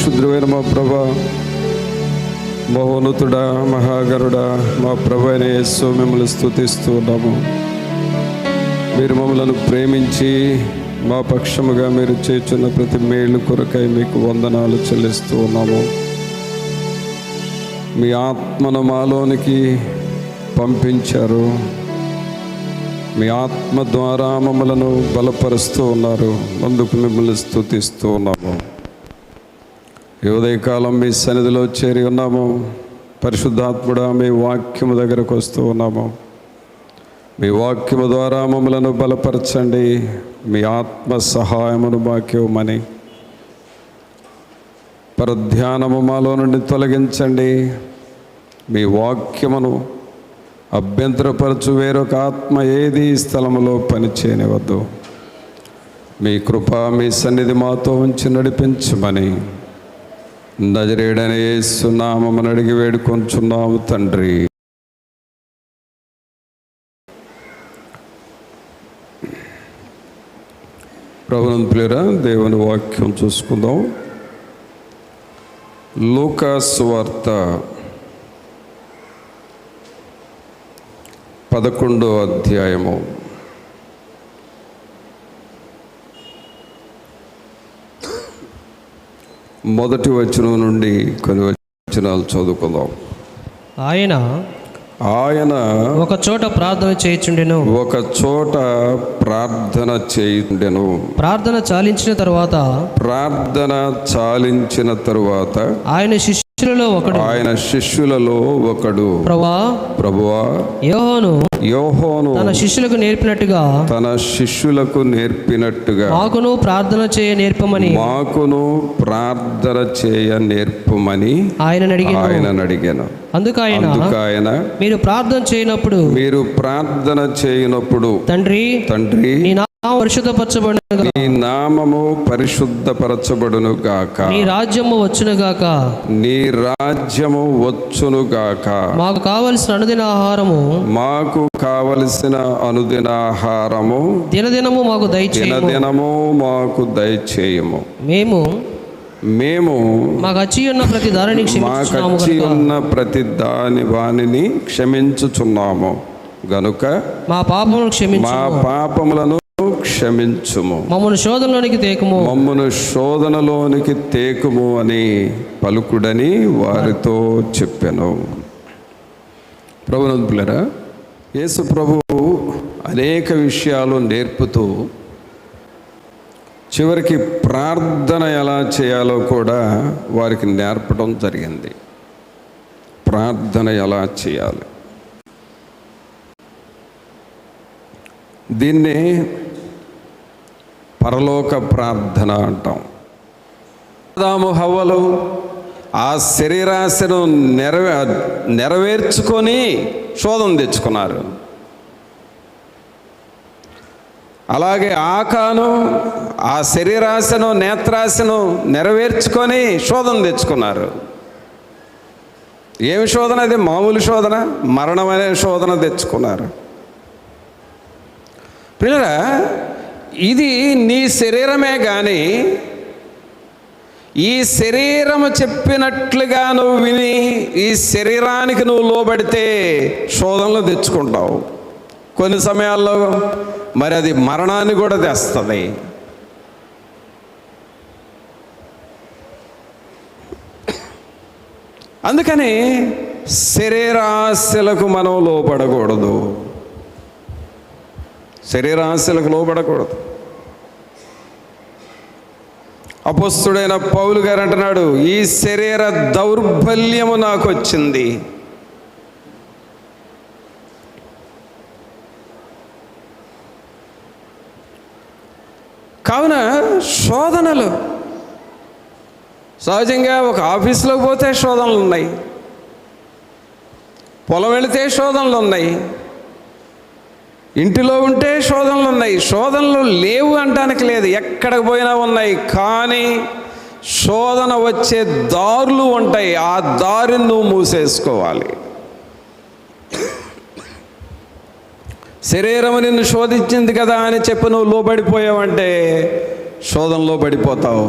పరిశుద్ధుడైన మా ప్రభా, మహోన్నతుడా, మహాగరుడా, మా ప్రభు అయిన యేసు మిమ్మల్ని స్తుతిస్తూ ఉన్నాము. మీరు మమ్మలను ప్రేమించి మా పక్షముగా మీరు చేస్తున్న ప్రతి మేలు కొరకై మీకు వందనాలు చెల్లిస్తూ ఉన్నాము. మీ ఆత్మను మాలోనికి పంపించారు. మీ ఆత్మ ద్వారా మమ్మలను బలపరుస్తూ ఉన్నారు. అందుకు మిమ్మల్ని స్తుతిస్తూ ఉన్నాము. ఈ ఉదయకాలం మీ సన్నిధిలో చేరి ఉన్నాము. పరిశుద్ధాత్ముడా, మీ వాక్యము దగ్గరకు వస్తూ ఉన్నాము. మీ వాక్యము ద్వారా మమ్మలను బలపరచండి. మీ ఆత్మ సహాయమును మాకివ్వమని, పరధ్యానము మాలో నుండి తొలగించండి. మీ వాక్యమును అభ్యంతరపరచు వేరొక ఆత్మ ఏది ఈ స్థలములో పనిచేయనివద్దు. మీ కృప, మీ సన్నిధి మాతో ఉంచి నడిపించమని నజరేయుడైన యేసు నామమున అడిగి వేడుకొంచున్నాము తండ్రి. ప్రభునందు ప్రియురా, దేవుని వాక్యం చూసుకుందాం. లూకా సువార్త 11వ అధ్యాయము 1వ వచనం నుండి కొన్ని వచనాలు చదువుకుందాం. ఆయన ఒక చోట ప్రార్థన చేయుచుండెను. ప్రార్థన చాలించిన తరువాత ఆయన శిష్యులలో ఒకడు ప్రభువా, యోహాను తన శిష్యులకు నేర్పినట్టుగా మాకును ప్రార్థన చేయ నేర్పమని ఆయన అడిగాను. అందుకు ఆయన మీరు ప్రార్థన చేయనప్పుడు తండ్రి నీ నామము పరిశుద్ధపరచబడును గాక, నీ రాజ్యము వచ్చును గాక, మాకు కావలసిన అనుదిన ఆహారము దినదినము మాకు దయచేయము. మేము మాకచ్చి ఉన్న ప్రతి దానిని క్షమించుచున్నాము గనుక మా పాపములను క్షమించుము, మమ్మను శోధనలోనికి తేకుము అని పలుకుడని వారితో చెప్పెను. ప్రభునందులరా, యేసు ప్రభువు అనేక విషయాలు నేర్పుతూ చివరికి ప్రార్థన ఎలా చేయాలో కూడా వారికి నేర్పడం జరిగింది. ప్రార్థన ఎలా చేయాలి, దీన్నే పరలోక ప్రార్థన అంటాం. ఆదాము హవ్వలు ఆ శరీరాశను నెరవేర్చుకొని శోధన తెచ్చుకున్నారు. అలాగే ఆకాను ఆ శరీరాశను నేత్రాశను నెరవేర్చుకొని శోధన తెచ్చుకున్నారు. ఏమి శోధన? అది మామూలు శోధన, మరణమనే శోధన తెచ్చుకున్నారు. పిల్లరా, ఇది నీ శరీరమే కానీ ఈ శరీరము చెప్పినట్లుగా నువ్వు విని ఈ శరీరానికి నువ్వు లోబడితే శోధనలు తెచ్చుకుంటావు. కొన్ని సమయాల్లో మరి అది మరణాన్ని కూడా తెస్తుంది. అందుకని శరీరాశలకు మనం లోబడకూడదు. అపోస్తుడైన పౌలు గారు అంటున్నాడు, ఈ శరీర దౌర్బల్యము నాకు వచ్చింది. కావున శోధనలు సహజంగా ఒక ఆఫీసులోకి పోతే శోధనలు ఉన్నాయి, పొలం వెళితే శోధనలు ఉన్నాయి, ఇంటిలో ఉంటే శోధనలు ఉన్నాయి. శోధనలు లేవు అంటానికి లేదు, ఎక్కడికి పోయినా ఉన్నాయి. కానీ శోధన వచ్చే దారులు ఉంటాయి. ఆ దారిని నువ్వు మూసేసుకోవాలి. శరీరము నిన్ను శోధించింది కదా అని చెప్పి నువ్వు లోబడిపోయావంటే శోధనలో పడిపోతావు.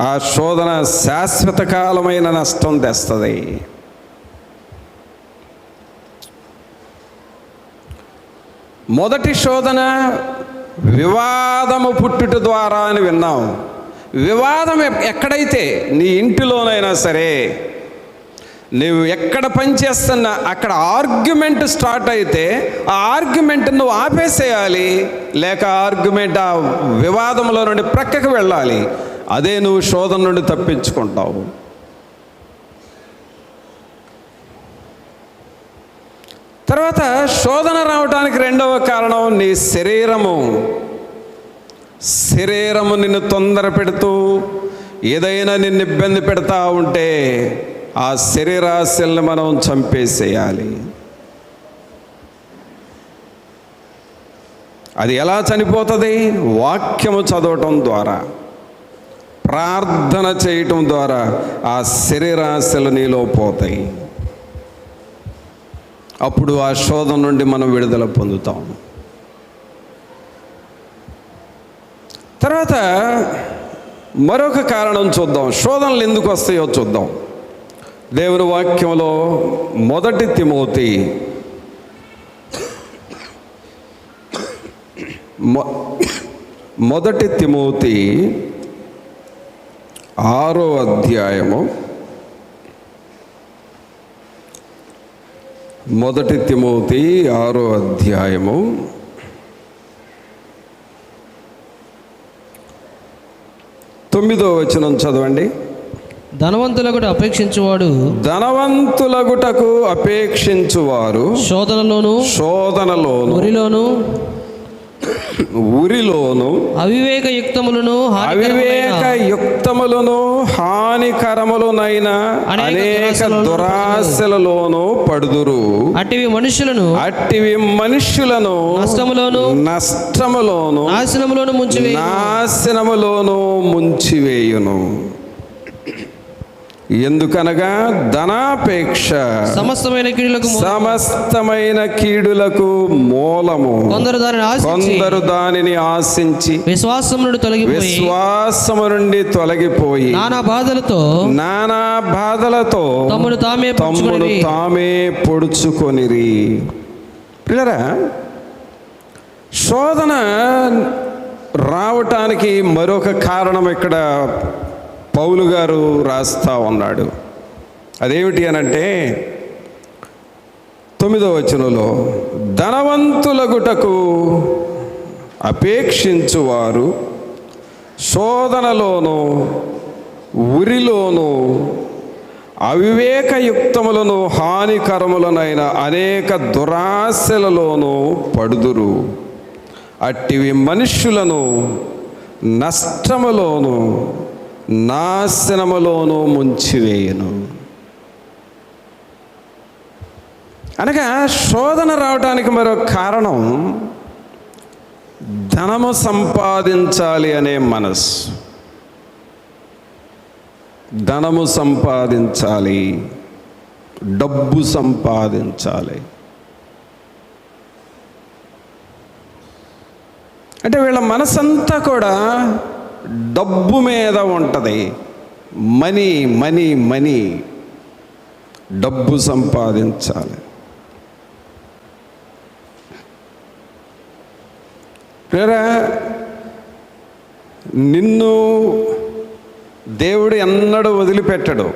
ఆ శోధన శాశ్వత కాలమైన నష్టం తెస్తుంది. మొదటి శోధన వివాదము పుట్టుట ద్వారా అని విన్నాం. వివాదం ఎక్కడైతే, నీ ఇంటిలోనైనా సరే, నువ్వు ఎక్కడ పనిచేస్తున్నా అక్కడ ఆర్గ్యుమెంట్ స్టార్ట్ అయితే ఆ ఆర్గ్యుమెంట్ నువ్వు ఆపేసేయాలి, లేక ఆర్గ్యుమెంట్ ఆ వివాదంలో నుండి ప్రక్కకు వెళ్ళాలి. అదే నువ్వు శోధన నుండి తప్పించుకుంటావు. తర్వాత శోధన రావడానికి రెండవ కారణం నీ శరీరము నిన్ను తొందర పెడుతూ ఏదైనా నిన్ను ఇబ్బంది పెడతా ఉంటే ఆ శరీరాశల్ని మనం చంపేసేయాలి. అది ఎలా చనిపోతుంది? వాక్యము చదవటం ద్వారా, ప్రార్థన చేయటం ద్వారా ఆ శరీరాశలు నీలో పోతాయి. అప్పుడు ఆ శోధన నుండి మనం విడుదల పొందుతాం. తర్వాత మరొక కారణం చూద్దాం, శోధనలు ఎందుకు వస్తాయో చూద్దాం. దేవుని వాక్యంలో మొదటి తిమోతి 6వ అధ్యాయము 9వ వచనం చదవండి. ధనవంతులగుట ధనవంతులగుటకు అపేక్షించువారు శోధనలోను ఉరిలోను అవివేకయుక్తములను హానికరములనైన అనేక దురాశలలోను పడుదురు. అట్టివి మనుషులను నష్టములోను నాశనములోను ముంచివేయును. ఎందుకనగా ధనాపేక్ష సమస్తమైన కీడులకు మూలము. కొందరు దానిని ఆశించి విశ్వాసము నుండి తొలగిపోయి నానా బాధలతో తమ్మును తామే పొడుచుకొనిరి. పిల్లరా, శోధన రావటానికి మరొక కారణం ఇక్కడ పౌలు గారు రాస్తా ఉన్నాడు. అదేమిటి అనంటే 9వ వచనంలో ధనవంతులగుటకు అపేక్షించువారు శోధనలోను ఉరిలోను అవివేకయుక్తములను హానికరములనైన అనేక దురాశలలోను పడుదురు. అట్టివి మనుష్యులను నష్టములోను నాశనములోను ముంచివేయును. అనగా శోధన రావడానికి మరో కారణం ధనము సంపాదించాలి అనే మనసు. ధనము సంపాదించాలి, డబ్బు సంపాదించాలి. అంటే వీళ్ళ మనసంతా కూడా డబ్బు మీద ఉంటుంది. మనీ మనీ మనీ, డబ్బు సంపాదించాలి. వేరే నిన్ను దేవుడు ఎన్నడూ వదిలిపెట్టడు,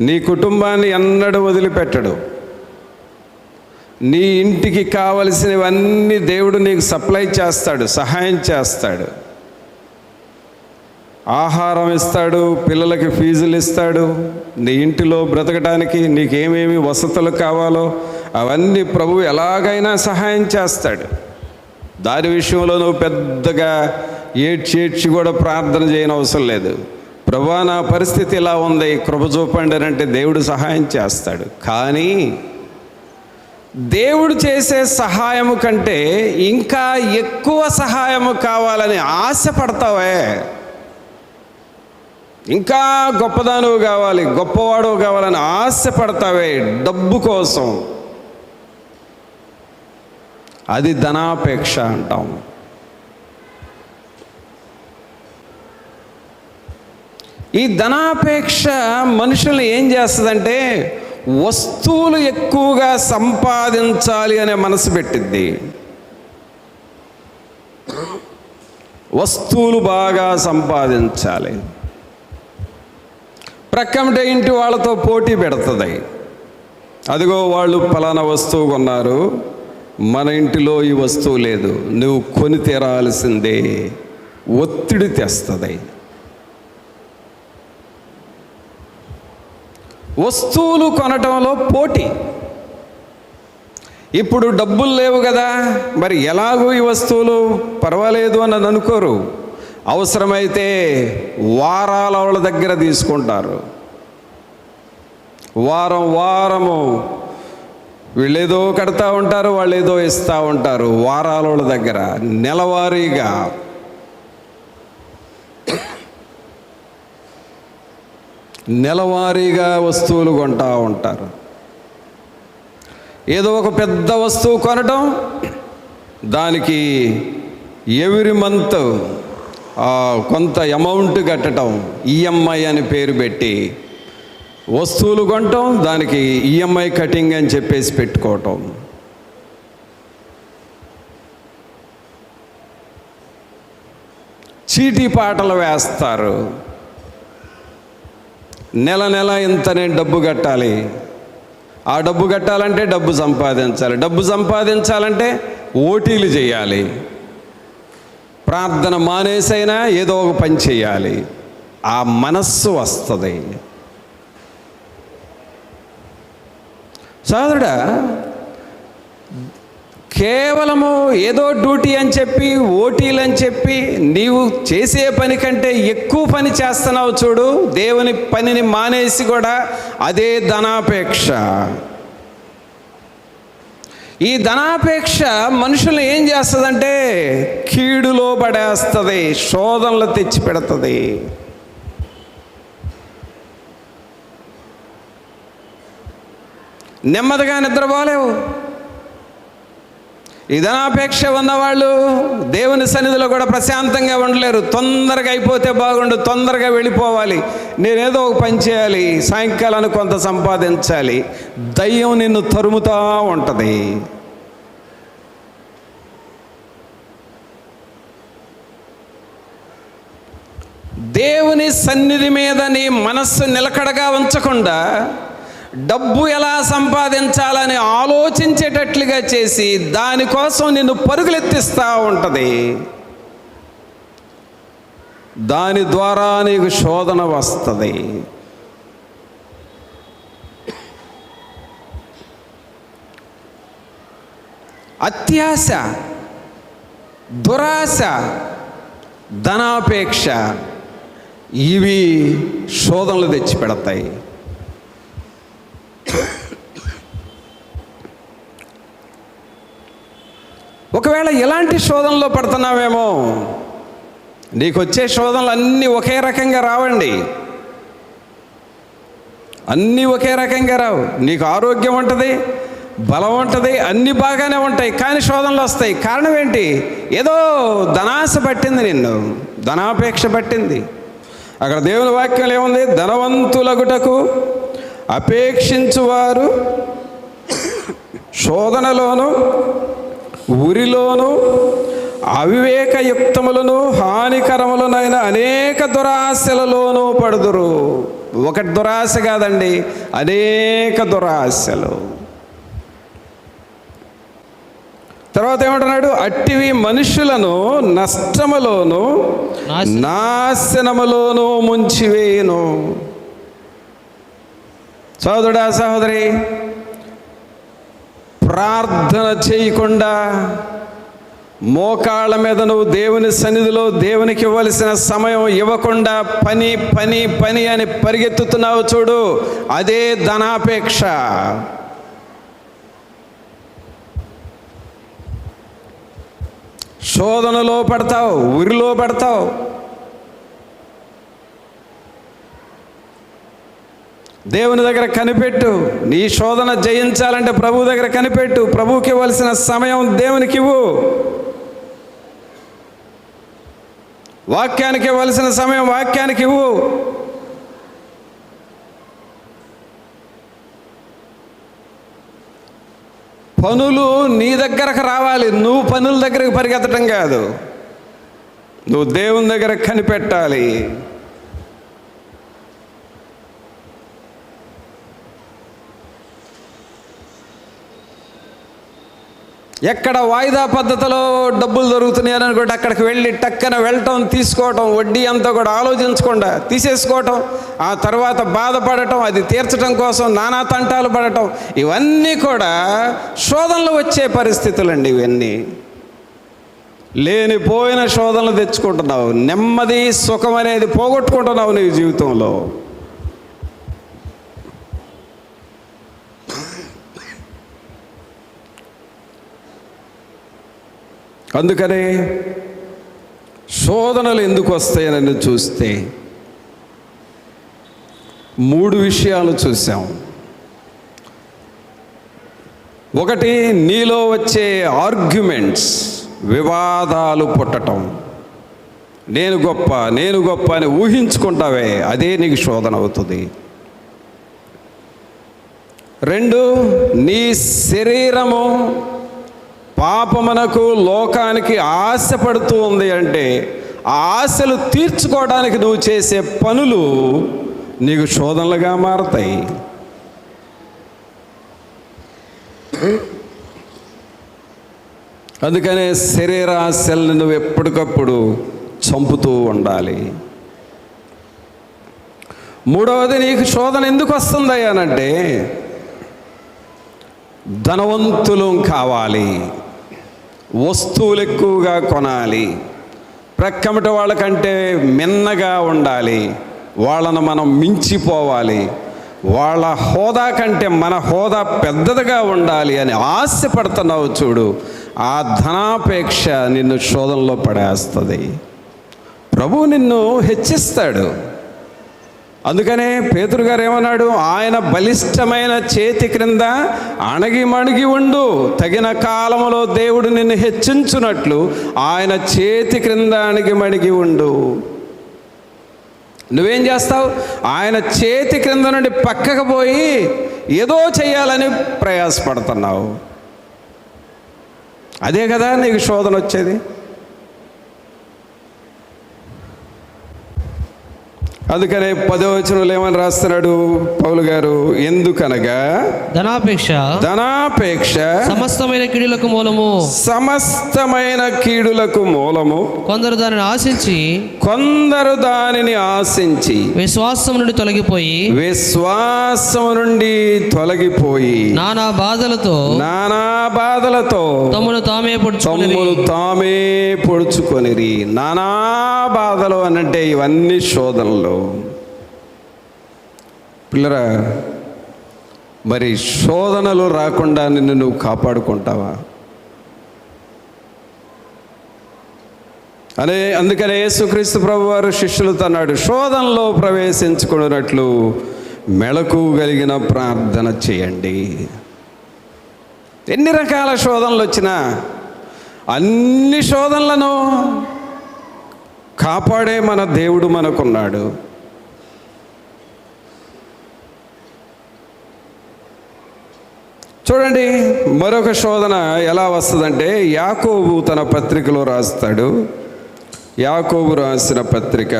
నీ కుటుంబాన్ని ఎన్నడూ వదిలిపెట్టడు. నీ ఇంటికి కావలసినవన్నీ దేవుడు నీకు సప్లై చేస్తాడు, సహాయం చేస్తాడు. ఆహారం ఇస్తాడు, పిల్లలకి ఫీజులు ఇస్తాడు, నీ ఇంటిలో బ్రతకడానికి నీకేమేమి వసతులు కావాలో అవన్నీ ప్రభువు ఎలాగైనా సహాయం చేస్తాడు. దాని విషయంలో నువ్వు పెద్దగా ఏడ్చి కూడా ప్రార్థన చేయని అవసరం లేదు. ప్రభువా, నా పరిస్థితి ఇలా ఉంది, కృప చూపండి అని అంటే దేవుడు సహాయం చేస్తాడు. కానీ దేవుడు చేసే సహాయము కంటే ఇంకా ఎక్కువ సహాయము కావాలని ఆశపడతావే, ఇంకా గొప్పదానువు కావాలి, గొప్పవాడు కావాలని ఆశపడతావే డబ్బు కోసం, అది ధనాపేక్ష అంటాం. ఈ ధనాపేక్ష మనుషుల్ని ఏం చేస్తుందంటే వస్తువులు ఎక్కువగా సంపాదించాలి అనే మనసు పెట్టిద్ది. వస్తువులు బాగా సంపాదించాలి, ప్రక్కమిట ఇంటి వాళ్ళతో పోటీ పెడుతుంది. అదిగో వాళ్ళు ఫలానా వస్తువు కొన్నారు, మన ఇంటిలో ఈ వస్తువు లేదు, నువ్వు కొని తీరాల్సిందే, ఒత్తిడి తెస్తుంది. వస్తువులు కొనటంలో పోటీ. ఇప్పుడు డబ్బులు లేవు కదా, మరి ఎలాగూ ఈ వస్తువులు పర్వాలేదు అని అనుకోరు. అవసరమైతే వారాల వాళ్ళ దగ్గర తీసుకుంటారు. వారము వీళ్ళేదో కడతా ఉంటారు, వాళ్ళు ఏదో ఇస్తూ ఉంటారు. వారాల వాళ్ళ దగ్గర నెలవారీగా వస్తువులు కొంటూ ఉంటారు. ఏదో ఒక పెద్ద వస్తువు కొనటం, దానికి ఎవ్రీ మంత్ కొంత అమౌంట్ కట్టడం, ఈఎంఐ అని పేరు పెట్టి వస్తువులు కొనటం, దానికి ఈఎంఐ కటింగ్ అని చెప్పేసి పెట్టుకోవటం. చీటీ పాటలు వేస్తారు. నెల ఇంత నేను డబ్బు కట్టాలి, ఆ డబ్బు కట్టాలంటే డబ్బు సంపాదించాలి, డబ్బు సంపాదించాలంటే ఓటీలు చేయాలి, ప్రార్థన మానేసైనా ఏదో ఒక పని చేయాలి. ఆ మనస్సు వస్తుంది. సోదరుడా, కేవలము ఏదో డ్యూటీ అని చెప్పి, ఓటీలు అని చెప్పి నీవు చేసే పని కంటే ఎక్కువ పని చేస్తున్నావు చూడు, దేవుని పనిని మానేసి కూడా, అదే ధనాపేక్ష. ఈ ధనాపేక్ష మనుషులు ఏం చేస్తుందంటే కీడులో పడేస్తుంది, శోధనలు తెచ్చి పెడుతుంది. నెమ్మదిగా నిద్రపోలేవు. ఈ ధనాపేక్ష ఉన్నవాళ్ళు దేవుని సన్నిధిలో కూడా ప్రశాంతంగా ఉండలేరు. తొందరగా అయిపోతే బాగుండు, తొందరగా వెళ్ళిపోవాలి, నేనేదో ఒక పని చేయాలి, సాయంకాలానికి కొంత సంపాదించాలి. దయ్యం నిన్ను తరుముతూ ఉంటుంది. దేవుని సన్నిధి మీద నీ మనస్సు నిలకడగా ఉంచకుండా డబ్బు ఎలా సంపాదించాలని ఆలోచించేటట్లుగా చేసి దానికోసం నిన్ను పరుగులెత్తిస్తూ ఉంటుంది. దాని ద్వారా నీకు శోధన వస్తుంది. అత్యాశ, దురాశ, ధనాపేక్ష ఇవి శోధనలు తెచ్చిపెడతాయి. ఒకవేళ ఎలాంటి శోధనలో పడుతున్నావేమో, నీకు వచ్చే శోధనలు అన్నీ ఒకే రకంగా రావండి, అన్నీ ఒకే రకంగా రావు. నీకు ఆరోగ్యం ఉంటుంది, బలం ఉంటుంది, అన్నీ బాగానే ఉంటాయి, కానీ శోధనలు వస్తాయి. కారణం ఏంటి? ఏదో ధనాశ పట్టింది, నిన్ను ధనాపేక్ష పట్టింది. అక్కడ దేవుని వాక్యం ఏముంది? ధనవంతులగుటకు అపేక్షించువారు శోధనలోను ఉరిలోను అవివేకయుక్తములను హానికరములనైన అనేక దురాశలలోనూ పడుదురు. ఒకటి దురాశ కాదండి, అనేక దురాశలు. తర్వాత ఏమంటున్నాడు? అట్టివి మనుషులను నష్టములోను నాశనములోను ముంచివేయును. సోదరుడా, సహోదరి, ప్రార్థన చేయకుండా మోకాళ్ళ మీద నువ్వు దేవుని సన్నిధిలో దేవునికి ఇవ్వవలసిన సమయం ఇవ్వకుండా పని పని పని అని పరిగెత్తుతున్నావు చూడు, అదే ధనాపేక్ష. శోధనలో పడతావు, ఉరిలో పడతావు. దేవుని దగ్గర కనిపెట్టు. నీ శోధన జయించాలంటే ప్రభు దగ్గర కనిపెట్టు. ప్రభువుకి ఇవ్వాల్సిన సమయం దేవునికి ఇవ్వు. వాక్యానికి ఇవ్వాల్సిన సమయం వాక్యానికి ఇవ్వు. పనులు నీ దగ్గరకు రావాలి. నువ్వు పనుల దగ్గరకు పరిగెత్తడం కాదు, నువ్వు దేవుని దగ్గర కనిపెట్టాలి. ఎక్కడ వాయిదా పద్ధతిలో డబ్బులు దొరుకుతున్నాయి అని అనుకోండి, అక్కడికి వెళ్ళి టక్కన వెళ్ళటం, తీసుకోవటం, వడ్డీ అంతా కూడా ఆలోచించకుండా తీసేసుకోవటం, ఆ తర్వాత బాధపడటం, అది తీర్చడం కోసం నానా తంటాలు పడటం, ఇవన్నీ కూడా శోధనలు వచ్చే పరిస్థితులండి. ఇవన్నీ లేనిపోయిన శోధనలు తెచ్చుకుంటున్నావు, నెమ్మది సుఖం అనేది పోగొట్టుకుంటున్నావు నీ జీవితంలో. అందుకనే శోధనలు ఎందుకు వస్తాయని చూస్తే 3 విషయాలు చూసాం. ఒకటి, నీలో వచ్చే ఆర్గ్యుమెంట్స్, వివాదాలు పుట్టటం. నేను గొప్ప అని ఊహించుకుంటావే, అదే నీకు శోధన అవుతుంది. 2, నీ శరీరము పాపమునకు, లోకానికి ఆశపడుతూ ఉంది అంటే ఆ ఆశలు తీర్చుకోవడానికి నువ్వు చేసే పనులు నీకు శోధనలుగా మారతాయి. అందుకనే శరీరాశల్ని నువ్వు ఎప్పటికప్పుడు చంపుతూ ఉండాలి. 3వది, నీకు శోధన ఎందుకు వస్తుందయ్యానంటే ధనవంతులు కావాలి, వస్తువులు ఎక్కువగా కొనాలి, ప్రక్కమట వాళ్ళకంటే మిన్నగా ఉండాలి, వాళ్ళను మనం మించిపోవాలి, వాళ్ళ హోదా కంటే మన హోదా పెద్దదిగా ఉండాలి అని ఆశపడుతున్నావు చూడు. ఆ ధనాపేక్ష నిన్ను శోధనలో పడేస్తుంది. ప్రభువు నిన్ను హెచ్చిస్తాడు. అందుకనే పేతురు గారు ఏమన్నాడు? ఆయన బలిష్టమైన చేతి క్రింద అణగిమణిగి ఉండు, తగిన కాలములో దేవుడు నిన్ను హెచ్చించున్నట్లు ఆయన చేతి క్రింద అణగిమణిగి ఉండు. నువ్వేం చేస్తావు? ఆయన చేతి క్రింద నుండి పక్కకు పోయి ఏదో చేయాలని ప్రయాసపడుతున్నావు. అదే కదా నీకు శోధన వచ్చేది. అందుకనే 10వ వచనంలో ఏమని రాస్తున్నాడు పౌలు గారు? ఎందుకనగా ధనాపేక్ష సమస్తమైన కీడులకు మూలము, కొందరు దానిని ఆశించి విశ్వాసం నుండి తొలగిపోయి నానా బాధలతో తమను తామే పొడుచుకొనిరి. నానా బాధలు అనంటే ఇవన్నీ శోధనలు. పిల్లరా, మరి శోధనలు రాకుండా నిన్ను నువ్వు కాపాడుకుంటావా? అందుకనే యేసుక్రీస్తు ప్రభువారు శిష్యులతో అన్నాడు, శోధనలో ప్రవేశించుకున్నట్లు మెళకువ కలిగిన ప్రార్థన చేయండి. ఎన్ని రకాల శోధనలు వచ్చినా అన్ని శోధనలను కాపాడే మన దేవుడు మనకున్నాడు. చూడండి, మరొక శోధన ఎలా వస్తుందంటే యాకోబు తన పత్రికలో రాస్తాడు. యాకోబు రాసిన పత్రిక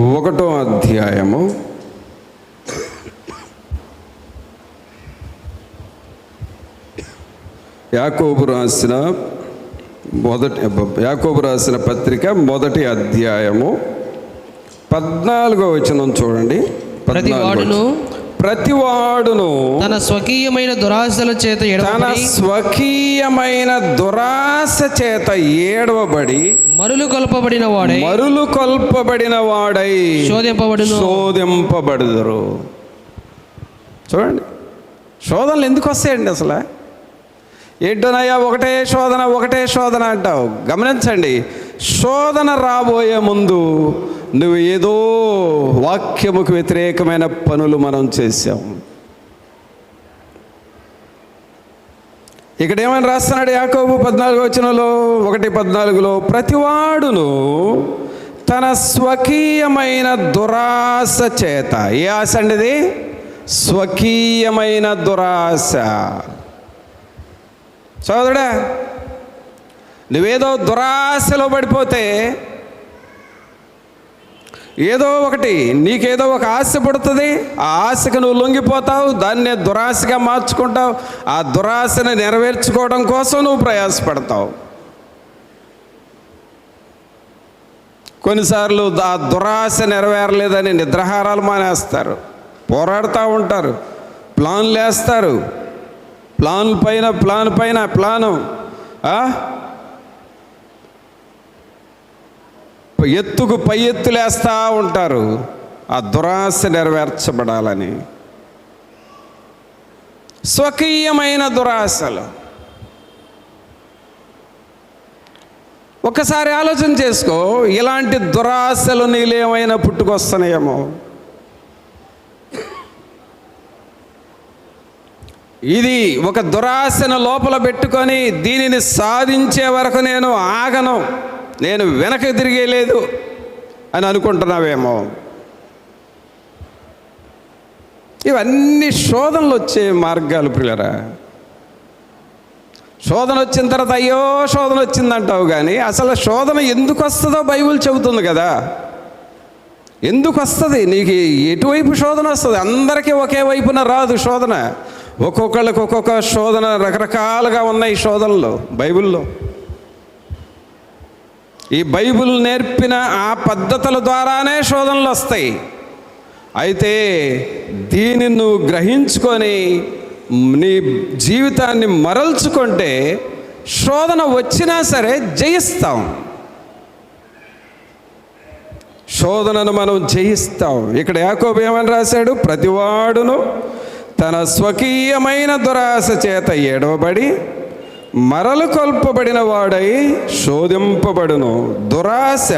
1వ అధ్యాయము 1వ అధ్యాయము 14వ వచనం చూడండి. ప్రతివాడును తన స్వకీయమైన దురాశ చేత ఏడవబడి మరులు కొల్పబడిన వాడై శోధింపబడుదురు. చూడండి, శోధనలు ఎందుకు వస్తాయండి అసలు? ఏంటోనయ్యా ఒకటే శోధన అంటావు. గమనించండి, శోధన రాబోయే ముందు నువ్వు ఏదో వాక్యముకు వ్యతిరేకమైన పనులు మనం చేశాం. ఇక్కడ ఏమని రాస్తున్నాడు యాకోబు 14వ వచనంలో 1:14 ప్రతివాడును తన స్వకీయమైన దురాశ చేత, ఏ ఆశ అండి ఇది? స్వకీయమైన దురాశ. సోదరుడా, నువ్వేదో దురాశలో పడిపోతే, ఏదో ఒకటి నీకేదో ఒక ఆశ పడుతుంది, ఆ ఆశకు నువ్వు లొంగిపోతావు, దాన్నే దురాశగా మార్చుకుంటావు, ఆ దురాశను నెరవేర్చుకోవడం కోసం నువ్వు ప్రయాసపడతావు. కొన్నిసార్లు ఆ దురాశ నెరవేరలేదని నిద్రాహారాలు మానేస్తారు, పోరాడుతూ ఉంటారు, ప్లాన్లు వేస్తారు, ప్లాన్ పైన ప్లాను, ఎత్తుకు పై ఎత్తులేస్తూ ఉంటారు ఆ దురాశ నెరవేర్చబడాలని. స్వకీయమైన దురాశలు. ఒకసారి ఆలోచన చేసుకో, ఇలాంటి దురాశలు నీళ్ళు ఏమైనా పుట్టుకొస్తున్నాయేమో. ఇది ఒక దురాశను లోపల పెట్టుకొని దీనిని సాధించే వరకు నేను ఆగను, నేను వెనక్కి తిరిగేలేదు అని అనుకుంటున్నావేమో. ఇవన్నీ శోధనలు వచ్చే మార్గాలు ప్రియులరా. శోధన వచ్చిన తర్వాత అయ్యో శోధన వచ్చిందంటావు, కానీ అసలు శోధన ఎందుకు వస్తుందో బైబిల్ చెబుతుంది కదా. ఎందుకు వస్తుంది, నీకు ఎటువైపు శోధన వస్తుంది? అందరికీ ఒకే వైపున రాదు శోధన. ఒక్కొక్కళ్ళకి ఒక్కొక్క శోధన, రకరకాలుగా ఉన్నాయి శోధనలు బైబిల్లో. ఈ బైబిల్ నేర్పిన ఆ పద్ధతుల ద్వారానే శోధనలు వస్తాయి. అయితే దీన్ని నువ్వు గ్రహించుకొని నీ జీవితాన్ని మరల్చుకుంటే శోధన వచ్చినా సరే జయిస్తాం. శోధనను మనం జయిస్తాం. ఇక్కడ యాకోబు ఏమని రాశాడు? ప్రతివాడును తన స్వకీయమైన దురాశ చేత ఏడవబడి మరలు కొల్పబడిన వాడై శోధింపబడును. దురాశ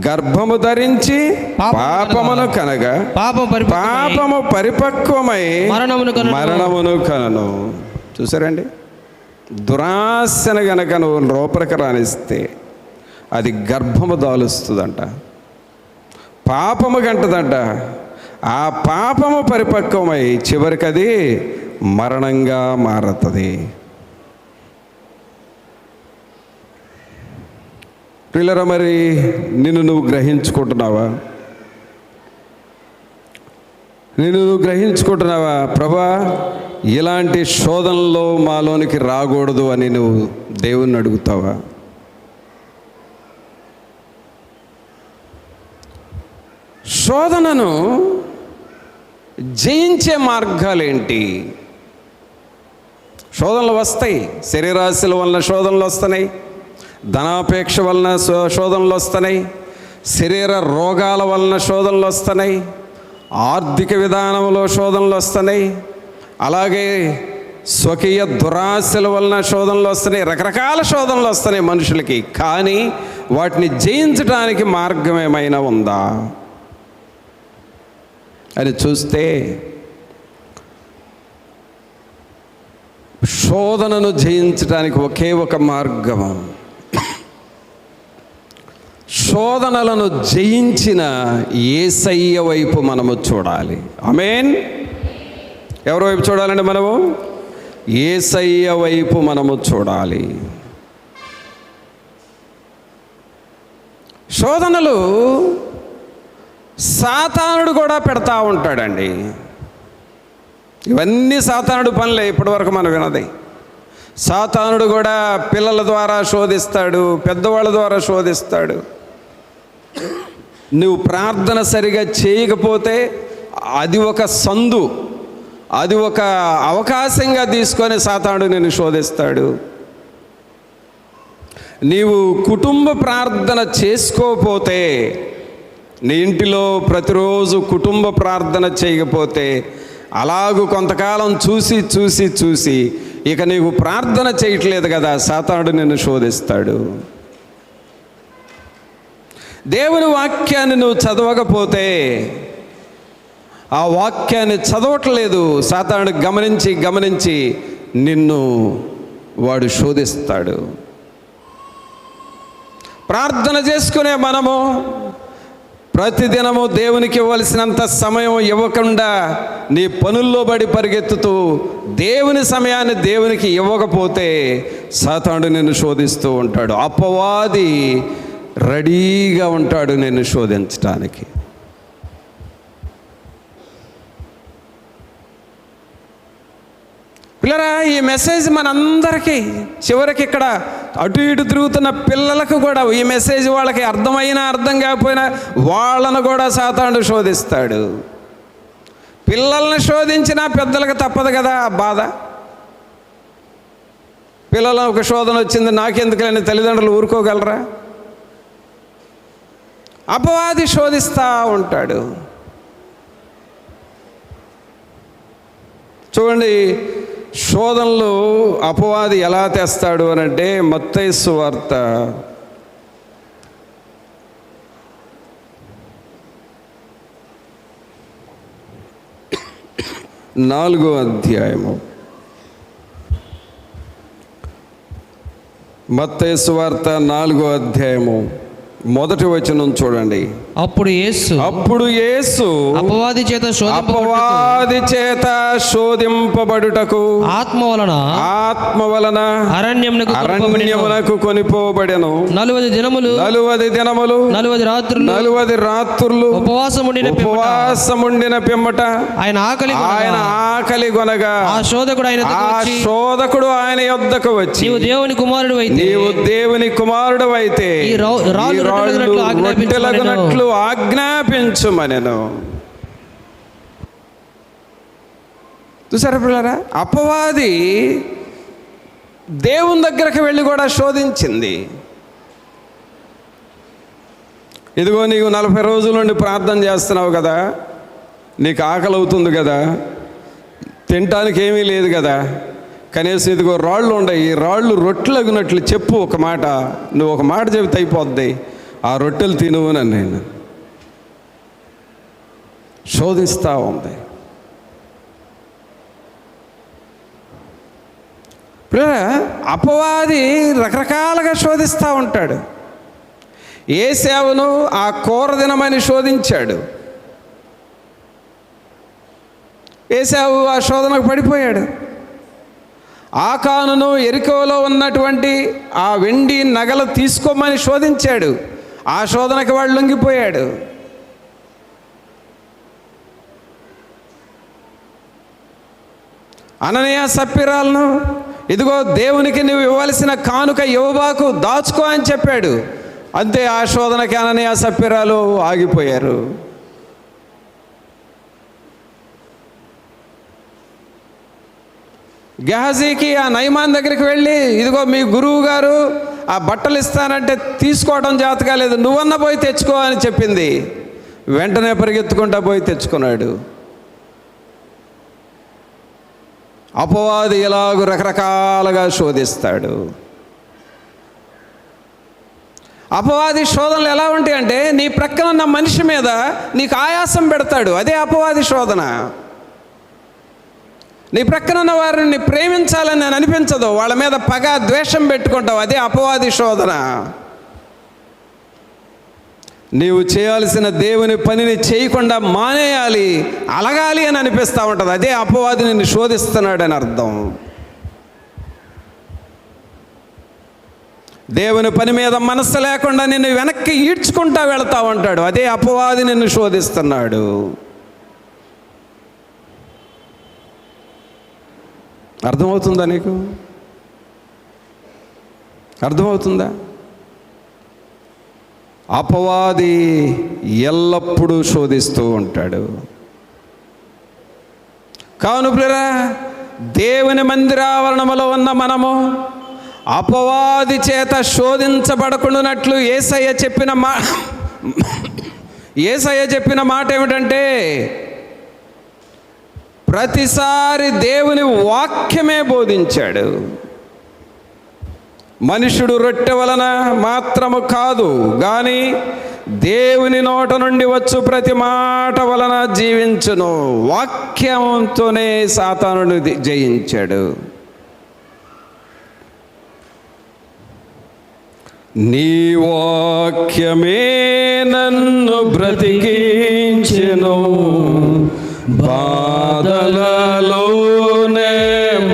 గర్భము ధరించి పాపమును కనగా పాపము పరిపక్వమై మరణమును కనను. చూసారండి, దురాశను గనక నువ్వు లోపలికి రానిస్తే అది గర్భము దాలుస్తుందంట, పాపము గంటదంట. ఆ పాపము పరిపక్వమై చివరికి అది మరణంగా మారుతుంది. పిల్లరా, మరి నిన్ను నువ్వు గ్రహించుకుంటున్నావా? నువ్వు గ్రహించుకుంటున్నావా? ప్రభా, ఇలాంటి శోధనలో మాలోనికి రాకూడదు అని నువ్వు దేవుణ్ణి అడుగుతావా? శోధనను జయించే మార్గాలేంటి? శోధనలు వస్తాయి. శరీరాశల వలన శోధనలు వస్తున్నాయి, ధనాపేక్ష వలన శోధనలు వస్తున్నాయి, శరీర రోగాల వలన శోధనలు వస్తున్నాయి, ఆర్థిక విధానంలో శోధనలు వస్తున్నాయి, అలాగే స్వకీయ దురాశల వలన శోధనలు వస్తున్నాయి. రకరకాల శోధనలు వస్తున్నాయి మనుషులకి. కానీ వాటిని జయించడానికి మార్గం ఏమైనా ఉందా అని చూస్తే శోధనను జయించడానికి ఒకే ఒక మార్గం. శోధనలను జయించిన యేసయ్య వైపు మనము చూడాలి. ఆమేన్. ఎవరి వైపు చూడాలండి? మనము యేసయ్య వైపు మనము చూడాలి. శోధనలు సాతానుడు కూడా పెడతా ఉంటాడండి. ఇవన్నీ సాతానుడు పనులే ఇప్పటివరకు మనం వినది. సాతానుడు కూడా పిల్లల ద్వారా శోధిస్తాడు, పెద్దవాళ్ళ ద్వారా శోధిస్తాడు. నువ్వు ప్రార్థన సరిగా చేయకపోతే అది ఒక సందు, అది ఒక అవకాశంగా తీసుకొని సాతానుడు నిన్ను శోధిస్తాడు. నీవు కుటుంబ ప్రార్థన చేసుకోకపోతే, నీ ఇంటిలో ప్రతిరోజు కుటుంబ ప్రార్థన చేయకపోతే, అలాగూ కొంతకాలం చూసి చూసి చూసి ఇక నీవు ప్రార్థన చేయట్లేదు కదా, సాతానుడు నిన్ను శోధిస్తాడు. దేవుని వాక్యాన్ని నువ్వు చదవకపోతే, ఆ వాక్యాన్ని చదవట్లేదు, సాతానుడు గమనించి గమనించి నిన్ను వాడు శోధిస్తాడు. ప్రార్థన చేసుకునే మనము ప్రతిదినము దేవునికి ఇవ్వవలసినంత సమయం ఇవ్వకుండా నీ పనుల్లో పడి పరిగెత్తుతూ దేవుని సమయాన్ని దేవునికి ఇవ్వకపోతే సాతానుడు నిన్ను శోధిస్తూ ఉంటాడు. అపవాది రెడీగా ఉంటాడు నిన్ను శోధించడానికి. పిల్లరా, ఈ మెసేజ్ మనందరికీ, చివరికి ఇక్కడ అటు ఇటు తిరుగుతున్న పిల్లలకు కూడా ఈ మెసేజ్ వాళ్ళకి అర్థమైనా అర్థం కాకపోయినా వాళ్ళను కూడా సాతానుడు శోధిస్తాడు. పిల్లల్ని శోధించినా పెద్దలకు తప్పదు కదా ఆ బాధ. పిల్లల ఒక శోధన వచ్చింది, నాకెందుకులేని తల్లిదండ్రులు ఊరుకోగలరా? అపవాది శోధిస్తూ ఉంటాడు. చూడండి, శోధనలు అపవాది ఎలా తెస్తాడు అని అంటే, మత్తయి సువార్త 4వ అధ్యాయము. మత్తయి సువార్త 4వ అధ్యాయము 1వ వచనం చూడండి. అప్పుడు యేసు అపవాది చేత శోధింపబడుటకు ఆత్మ వలన అరణ్యమునకు కొనిపోబడెను. 40 దినములు 40 రాత్రులు ఉపవాసముండిన పిమ్మట ఆయన ఆకలి కొనగా ఆ శోధకుడు ఆయన యొద్దకు వచ్చి, నీవు దేవుని కుమారుడు అయితే ఈ రాళ్ళు రొట్టెలగునట్లు ఆజ్ఞాపించుమనెను. చూసారా పిల్లరా, అపవాది దేవుని దగ్గరకు వెళ్ళి కూడా శోధించింది. ఇదిగో నీకు 40 రోజుల నుండి ప్రార్థన చేస్తున్నావు కదా, నీకు ఆకలి అవుతుంది కదా, తినటానికి ఏమీ లేదు కదా, కనీసం ఇదిగో రాళ్ళు ఉన్నాయి, ఈ రాళ్ళు రొట్టెలగునట్లు చెప్పు, ఒక మాట, నువ్వు ఒక మాట చెబితే అయిపోద్ది, ఆ రొట్టెలు తినువు అని నేను శోధిస్తూ ఉంది. అపవాది రకరకాలుగా శోధిస్తూ ఉంటాడు. యేసేవును ఆ కూర తినమని శోధించాడు. యేసేవు ఆ శోధనకు పడిపోయాడు. ఆకానును ఎరికోలో ఉన్నటువంటి ఆ వెండి నగలు తీసుకోమని శోధించాడు. ఆ శోధనకి వాడు లొంగిపోయాడు. అననీయ సప్పిరాలను, ఇదిగో దేవునికి నువ్వు ఇవ్వాల్సిన కానుక ఇవ్వబాకు, దాచుకో అని చెప్పాడు. అంతే, ఆ శోధనకి అననీయ సప్పిరాలు ఆగిపోయారు. గెహజీకి ఆ నయమాన్ దగ్గరికి వెళ్ళి, ఇదిగో మీ గురువు గారు ఆ బట్టలు ఇస్తానంటే తీసుకోవడం జాత కాలేదు, నువ్వన్న పోయి తెచ్చుకో అని చెప్పింది. వెంటనే పరిగెత్తుకుంటా పోయి తెచ్చుకున్నాడు. అపవాది ఇలాగ రకరకాలుగా శోధిస్తాడు. అపవాది శోధనలు ఎలా ఉంటాయి అంటే, నీ ప్రక్కన ఉన్న మనిషి మీద నీకు ఆయాసం పెడతాడు. అదే అపవాది శోధన. నీ ప్రక్కన ఉన్న వారిని ప్రేమించాలని నేను అనిపించదు, వాళ్ళ మీద పగ ద్వేషం పెట్టుకుంటావు. అదే అపవాది శోధన. నీవు చేయాల్సిన దేవుని పనిని చేయకుండా మానేయాలి, అలగాలి అని అనిపిస్తూ ఉంటుంది. అదే అపవాది నిన్ను శోధిస్తున్నాడని అర్థం. దేవుని పని మీద మనస్సు లేకుండా నిన్ను వెనక్కి ఈడ్చుకుంటా వెళ్తా ఉంటాడు. అదే అపవాది నిన్ను శోధిస్తున్నాడు. అర్థమవుతుందా నీకు? అర్థమవుతుందా? అపవాది ఎల్లప్పుడూ శోధిస్తూ ఉంటాడు. కావున ప్రియరా, దేవుని మందిరావరణములో ఉన్న మనము అపవాది చేత శోధించబడకుండానట్లు యేసయ్య చెప్పిన మాట ఏమిటంటే, ప్రతిసారి దేవుని వాక్యమే బోధించాడు. మనుషుడు రొట్టె వలన మాత్రము కాదు కానీ దేవుని నోట నుండి వచ్చు ప్రతి మాట వలన జీవించును. వాక్యంతోనే సాతానుని జయించాడు. నీ వాక్యమే నన్ను బ్రతికించెను, బాధలలోనే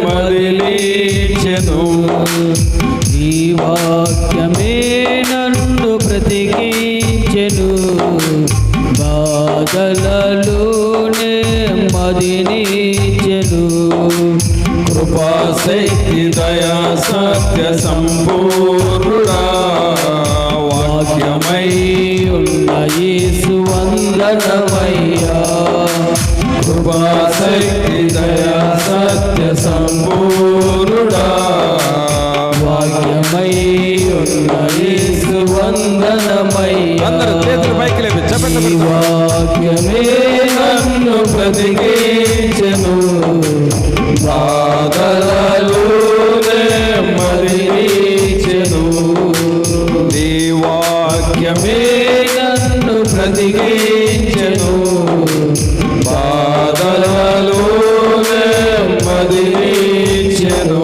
మదిలించెను. నీ వాక్యమే నన్ను బ్రతికించెను, బాధలలోనే మదిలించెను. కృపాశక్తి దయా సత్య సంపూర్ణుడా, వాక్యమై ఉన్న యేసు వందనమయ్యా. కృపాశక్తి దయా సత్య సంపూర్ణుడా, వాక్యమై ఉన్న యేసు వందనమయ్యా. అందరూ చేతులు పైకి లేపి చెప్పండి. వాక్యమే నన్ను బ్రతికించెను, బాధలలోనే మదిలించెను. నీ వాక్యమే నన్ను బ్రతికించెను, బాధలలోనే మదిలించెను.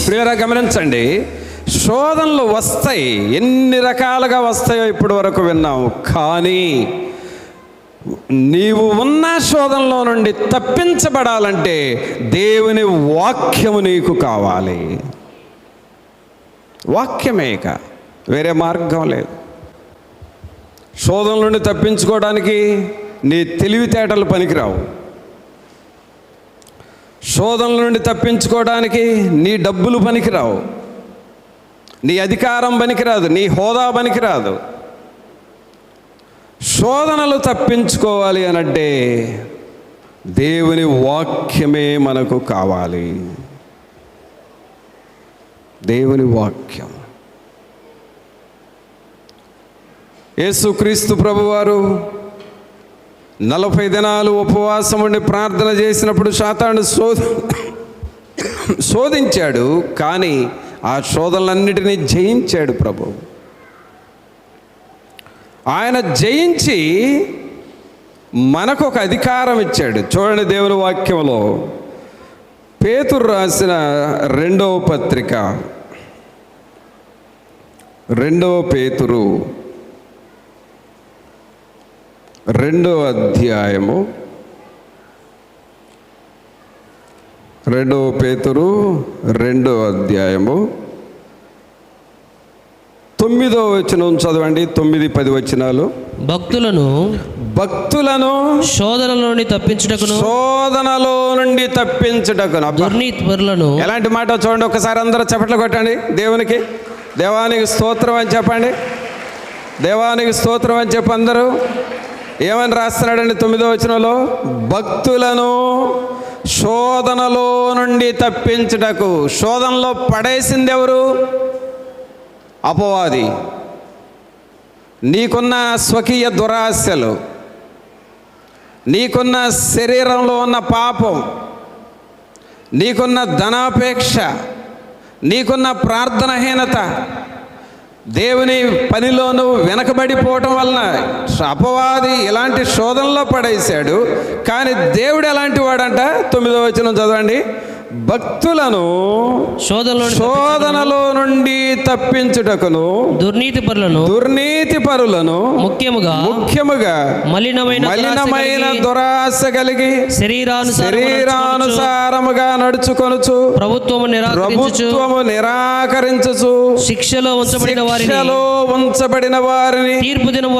ప్రియరా గమనించండి, శోధనలు వస్తాయి, ఎన్ని రకాలుగా వస్తాయో ఇప్పటి వరకు విన్నాము. కానీ నీవు ఉన్న శోధనలో నుండి తప్పించబడాలంటే దేవుని వాక్యము నీకు కావాలి. వాక్యమేక వేరే మార్గం లేదు. శోధన నుండి తప్పించుకోవడానికి నీ తెలివితేటలు పనికిరావు. శోధనల నుండి తప్పించుకోవడానికి నీ డబ్బులు పనికిరావు, నీ అధికారం పనికిరాదు, నీ హోదా పనికిరాదు. శోధనలు తప్పించుకోవాలి అనంటే దేవుని వాక్యమే మనకు కావాలి. దేవుని వాక్యం. యేసుక్రీస్తు ప్రభువారు 40 దినాలు ఉపవాసం ఉండి ప్రార్థన చేసినప్పుడు సాతాను శోధించాడు. కానీ ఆ శోధనలన్నిటినీ జయించాడు ప్రభు. ఆయన జయించి మనకు ఒక అధికారం ఇచ్చాడు. చూడండి దేవుని వాక్యంలో పేతురు రాసిన 2వ పత్రిక 2వ పేతురు 2వ అధ్యాయము 2వ పేతురు 2వ అధ్యాయము 9వ వచనం చదవండి. 9-10 వచనాలు. భక్తులను శోధనలో నుండి తప్పించుటకును దుర్నీతిపరులను. ఎలాంటి మాట చూడండి ఒకసారి, అందరూ చప్పట్లు కొట్టండి. దేవానికి స్తోత్రం అని చెప్పండి. దేవానికి స్తోత్రం అని చెప్పి అందరూ ఏమని రాస్తున్నాడండి 9వ వచనంలో? భక్తులను శోధనలో నుండి తప్పించుటకు. శోధనలో పడేసింది ఎవరు? అపవాది. నీకున్న స్వకీయ దురాశలు, నీకున్న శరీరంలో ఉన్న పాపం, నీకున్న ధనాపేక్ష, నీకున్న ప్రార్థనహీనత, దేవుని పనిలోనూ వెనకబడిపోవటం వలన అపవాది ఇలాంటి శోధనలో పడేశాడు. కానీ దేవుడు ఎలాంటి వాడంట? 9వ వచనం చదవండి. భక్తులను శోధనలో నుండి తప్పించుటకును దుర్నీతిపరులను ముఖ్యముగా మలినమైన దురాశ కలిగి శరీరానుసారముగా నడుచుకొనుచు ప్రభుత్వము నిరాకరించుచు శిక్షలో ఉంచబడిన వారిని తీర్పు దినము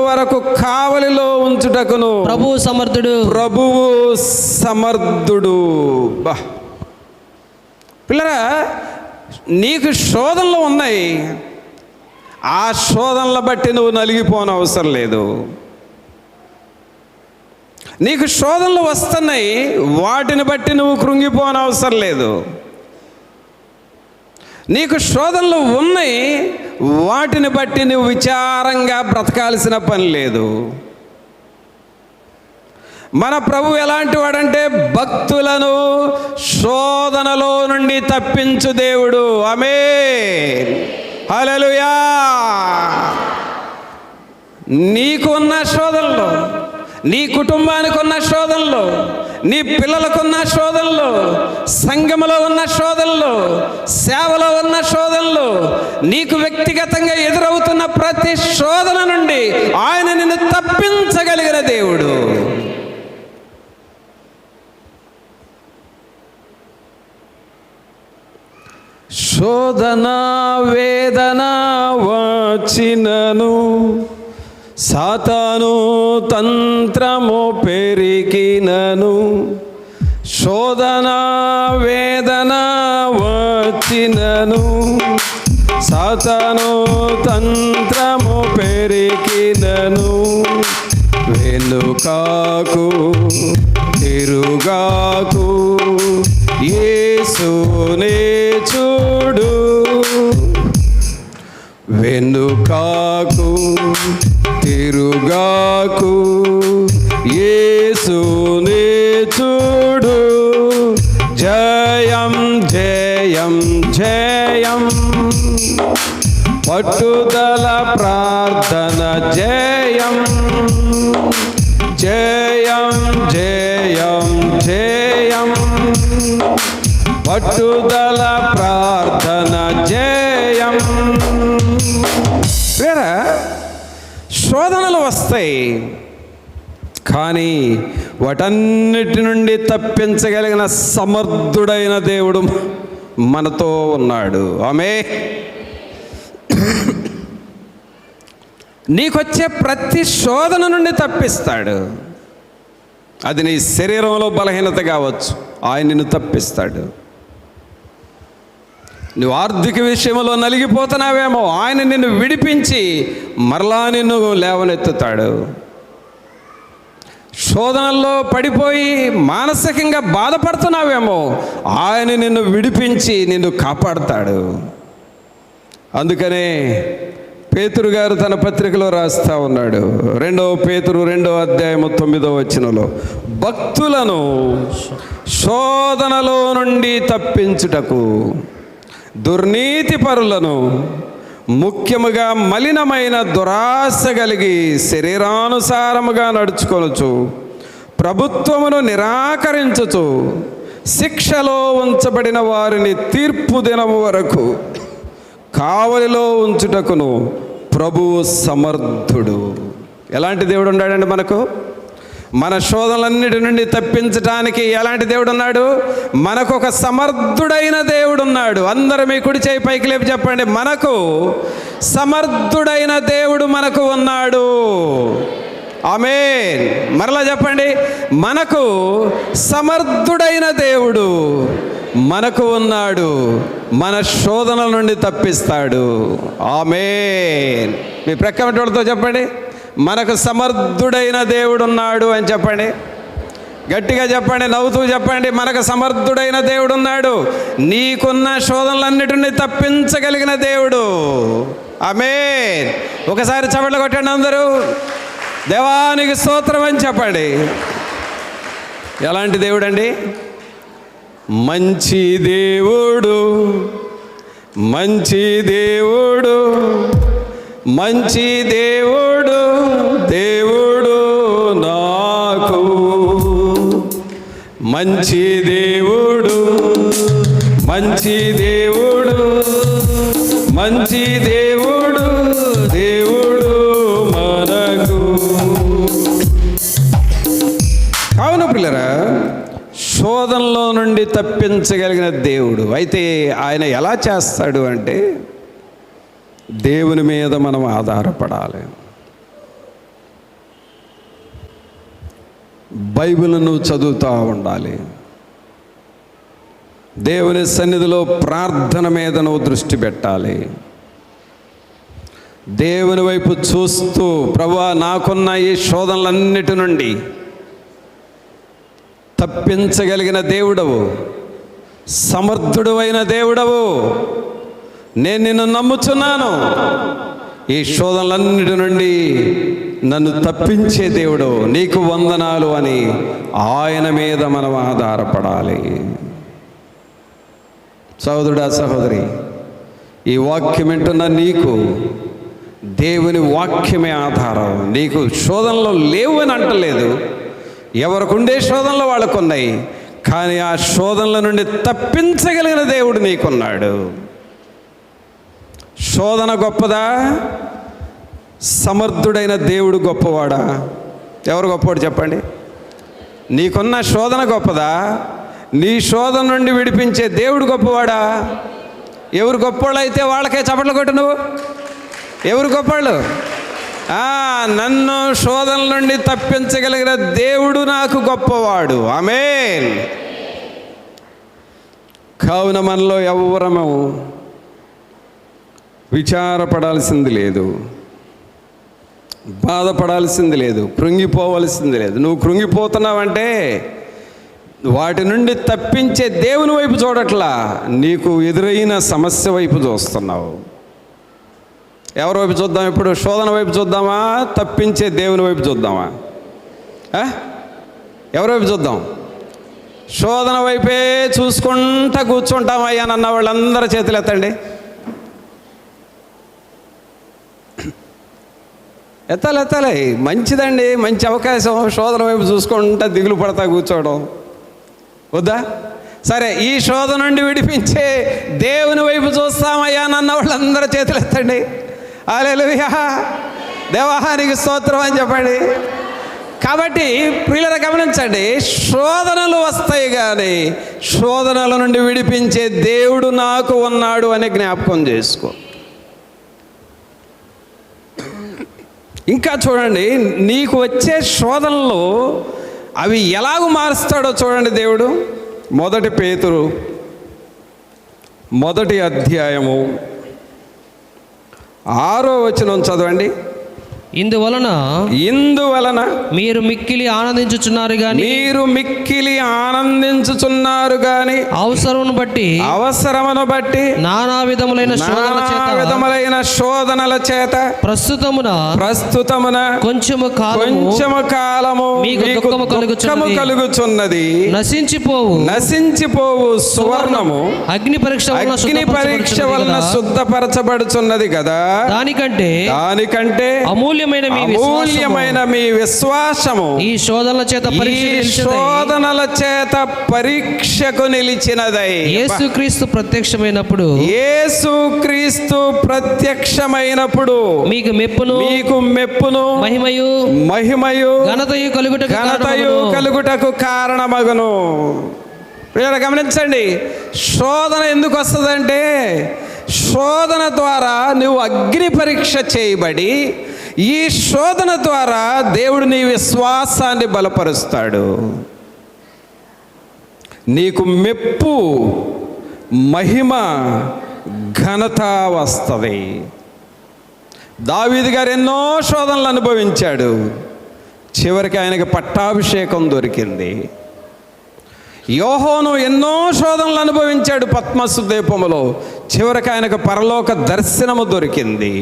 వరకు కావలిలో ఉంచుటకును ప్రభువు సమర్థుడు. పిల్లరా, నీకు శోధనలు ఉన్నాయి. ఆ శోధనల బట్టి నువ్వు నలిగిపోనవసరం లేదు. నీకు శోధనలు వస్తున్నాయి, వాటిని బట్టి నువ్వు కృంగిపోనవసరం లేదు. నీకు శోధనలు ఉన్నాయి, వాటిని బట్టి నువ్వు విచారంగా బ్రతకాల్సిన పని లేదు. మన ప్రభు ఎలాంటి వాడంటే భక్తులను శోధనలో నుండి తప్పించు దేవుడు. ఆమేన్, హల్లెలూయా. నీకున్న శోధనలో, నీ కుటుంబానికి ఉన్న శోధనలు, నీ పిల్లలకున్న శోధనలు, సంఘములో ఉన్న శోధనలు, సేవలో ఉన్న శోధనలు, నీకు వ్యక్తిగతంగా ఎదురవుతున్న ప్రతి శోధన నుండి ఆయన నిన్ను తప్పించగలిగిన దేవుడు. శోధన వేదన వచ్చినను, సాతాను తంత్రము పెరిగినను, శోధన వేదన వచ్చినను, సాతాను తంత్రము పెరిగినను, వెనుకాకు తిరుగాకు, యేసునే చూడు. వెనుకాకు తిరుగాకు, యేసునే చూడు. జయం జయం జయం, పట్టుదల ప్రార్థన జయం. జయం జయం జయం, పట్టుదల ప్రార్థన జయం. వేరా శోధనలు వస్తాయి, కానీ వాటన్నిటి నుండి తప్పించగలిగిన సమర్థుడైన దేవుడు మనతో ఉన్నాడు. ఆమేన్. నీకొచ్చే ప్రతి శోధన నుండి తప్పిస్తాడు. అది నీ శరీరంలో బలహీనత కావచ్చు, ఆయన నిన్ను తప్పిస్తాడు. నువ్వు ఆర్థిక విషయంలో నలిగిపోతున్నావేమో, ఆయన నిన్ను విడిపించి మరలా నిన్ను లేవనెత్తుతాడు. శోధనల్లో పడిపోయి మానసికంగా బాధపడుతున్నావేమో, ఆయన నిన్ను విడిపించి నిన్ను కాపాడుతాడు. అందుకనే పేతురు గారు తన పత్రికలో రాస్తా ఉన్నాడు. 2 పేతురు 2వ అధ్యాయము 9వ వచనంలో, భక్తులను శోధనలో నుండి తప్పించుటకు దుర్నీతి పరులను, ముఖ్యముగా మలినమైన దురాశ కలిగి శరీరానుసారముగా నడుచుకొనుచు, ప్రభుత్వమును నిరాకరించుచు, శిక్షలో ఉంచబడిన వారిని తీర్పు దినము వరకు కావలిలో ఉంచుటకును ప్రభువు సమర్థుడు. ఎలాంటి దేవుడు ఉన్నాడండి మనకు? మన శోధనలన్నిటి నుండి తప్పించడానికి ఎలాంటి దేవుడు ఉన్నాడు? మనకు ఒక సమర్థుడైన దేవుడు ఉన్నాడు. అందరూ మీ కుడి చేయి పైకి లేపి చెప్పండి, మనకు సమర్థుడైన దేవుడు మనకు ఉన్నాడు. ఆమేన్. మరలా చెప్పండి, మనకు సమర్థుడైన దేవుడు మనకు ఉన్నాడు. మన శోధనల నుండి తప్పిస్తాడు. ఆమేన్. మీ ప్రక్కమటోళ్ళతో చెప్పండి, మనకు సమర్థుడైన దేవుడు ఉన్నాడు అని చెప్పండి. గట్టిగా చెప్పండి, నవ్వుతూ చెప్పండి, మనకు సమర్థుడైన దేవుడు ఉన్నాడు. నీకున్న శోధనలన్నిటిని తప్పించగలిగిన దేవుడు. ఆమేన్. ఒకసారి చప్పట్లు కొట్టండి అందరూ, దేవానికి స్తోత్రం అని చెప్పండి. ఎలాంటి దేవుడు అండి? మంచి దేవుడు, మంచి దేవుడు, మంచి దేవుడు, దేవుడు నాకు మంచి దేవుడు, మంచి దేవుడు, మంచి దేవుడు, దేవుడు మనకు. అవును పిల్లరా, శోధనలో నుండి తప్పించగలిగిన దేవుడు. అయితే ఆయన ఎలా చేస్తాడు అంటే, దేవుని మీద మనం ఆధారపడాలి. బైబిల్ను చదువుతూ ఉండాలి. దేవుని సన్నిధిలో ప్రార్థన మీద నువ్వు దృష్టి పెట్టాలి. దేవుని వైపు చూస్తూ, ప్రభువా నాకున్న ఈ శోధనలన్నిటి నుండి తప్పించగలిగిన దేవుడవు, సమర్థుడు అయిన దేవుడవు, నేను నిన్ను నమ్ముచున్నాను, ఈ శోధనలన్నిటి నుండి నన్ను తప్పించే దేవుడు, నీకు వందనాలు అని ఆయన మీద మనం ఆధారపడాలి. సహోదరుడా, సహోదరి, ఈ వాక్యం వింటున్న నీకు దేవుని వాక్యమే ఆధారం. నీకు శోధనలు లేవు అని అంటలేదు, ఎవరికి ఉండే శోధనలు వాళ్ళకు ఉన్నాయి, కానీ ఆ శోధనల నుండి తప్పించగలిగిన దేవుడు నీకున్నాడు. శోధన గొప్పదా? సమర్థుడైన దేవుడు గొప్పవాడా? ఎవరు గొప్పవాడు చెప్పండి? నీకున్న శోధన గొప్పదా? నీ శోధన నుండి విడిపించే దేవుడు గొప్పవాడా? ఎవరు గొప్పవాళ్ళు అయితే వాళ్ళకే చప్పట్లు కొట్టు నువ్వు. ఎవరు గొప్పవాళ్ళు? నన్ను శోధన నుండి తప్పించగలిగిన దేవుడు నాకు గొప్పవాడు. ఆమేన్. కావున మనలో ఎవ్వరము విచారపడాల్సింది లేదు, బాధపడాల్సింది లేదు, కృంగిపోవలసింది లేదు. నువ్వు కృంగిపోతున్నావంటే వాటి నుండి తప్పించే దేవుని వైపు చూడట్లా, నీకు ఎదురైన సమస్య వైపు చూస్తున్నావు. ఎవరి వైపు చూద్దాం ఇప్పుడు? శోధన వైపు చూద్దామా, తప్పించే దేవుని వైపు చూద్దామా? ఎవరి వైపు చూద్దాం? శోధన వైపే చూసుకుంటా కూర్చుంటామయ్యా అన్న వాళ్ళందరూ చేతులు ఎత్తండి. ఎత్తాలి. మంచిదండి, మంచి అవకాశం. శోధన వైపు చూసుకుంటా దిగులు పడతా కూర్చోవడం వద్దా? సరే, ఈ శోధన నుండి విడిపించే దేవుని వైపు చూస్తామయ్యా అన్న వాళ్ళందరూ చేతులు ఎత్తండి. హల్లెలూయా, దేవానికి స్తోత్రం అని చెప్పండి. కాబట్టి ప్రియులారా గమనించండి, శోధనలు వస్తాయి కానీ శోధనల నుండి విడిపించే దేవుడు నాకు ఉన్నాడు అని జ్ఞాపకం చేసుకో. ఇంకా చూడండి, నీకు వచ్చే శోధనలు అవి ఎలాగూ మారుస్తాడో చూడండి దేవుడు. 1 పేతురు 1వ అధ్యాయము 6వ వచనం చదవండి. ఇందువలన మీరు మిక్కిలి ఆనందించుచున్నారు గాని అవసరమును బట్టి నానా విధములైన శోధనల చేత ప్రస్తుతమున కొంచెము కాలము మీకు దుఃఖము కలుగుచున్నది. నశించిపోవు సువర్ణము అగ్ని పరీక్ష వలన శుద్ధపరచబడుచున్నది కదా, దానికంటే అమూల్యమైన మీ విశ్వాసము ఈ శోధనల చేత పరీక్షకు నిలిచినదై. యేసుక్రీస్తు ప్రత్యక్షమైనప్పుడు మీకు మెప్పును మహిమయు ఘనతయు కలుగుటకు కారణమగును. గమనించండి, శోధన ఎందుకు వస్తుందంటే శోధన ద్వారా నువ్వు అగ్ని పరీక్ష చేయబడి ఈ శోధన ద్వారా దేవుడు నీ విశ్వాసాన్ని బలపరుస్తాడు. నీకు మెప్పు, మహిమ, ఘనత వస్తుంది. దావీదు గారు ఎన్నో శోధనలు అనుభవించాడు, చివరికి ఆయనకి పట్టాభిషేకం దొరికింది. యోహోను ఎన్నో శోధనలు అనుభవించాడు పద్మసు ద్వీపములో, చివరికి ఆయనకు పరలోక దర్శనము దొరికింది.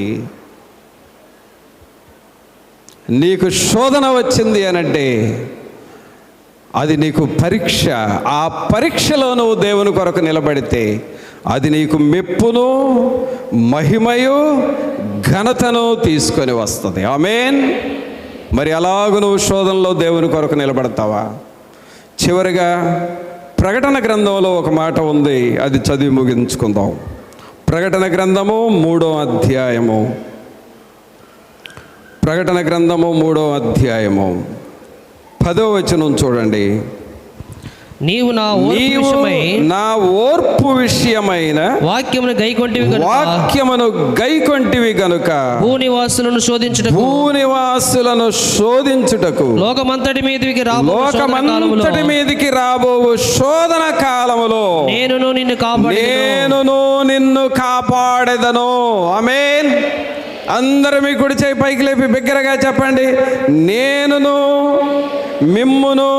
నీకు శోధన వచ్చింది అనంటే అది నీకు పరీక్ష. ఆ పరీక్షలో నువ్వు దేవుని కొరకు నిలబడితే అది నీకు మెప్పును, మహిమయు, ఘనతను తీసుకొని వస్తుంది. ఆమేన్. మరి అలాగూ నువ్వు శోధనలో దేవుని కొరకు నిలబడతావా? చివరిగా ప్రకటన గ్రంథంలో ఒక మాట ఉంది, అది చదివి ముగించుకుందాం. ప్రకటన గ్రంథము 3వ అధ్యాయము. ప్రకటన గ్రంథము 3వ అధ్యాయము 10వ వచనం చూడండి. నీవు నా ఓర్పు విషయమైన వాక్యమును గైకొంటివి గనుక భూనివాసులను శోధించుటకు లోకమంతటి మీదికి రాబోవు శోధన కాలములో నేను నిన్ను కాపాడెదను. ఆమేన్. అందరూ మీ కుడి చేయి పైకి లేపి బిగ్గరగా చెప్పండి, నేనును మిమ్మును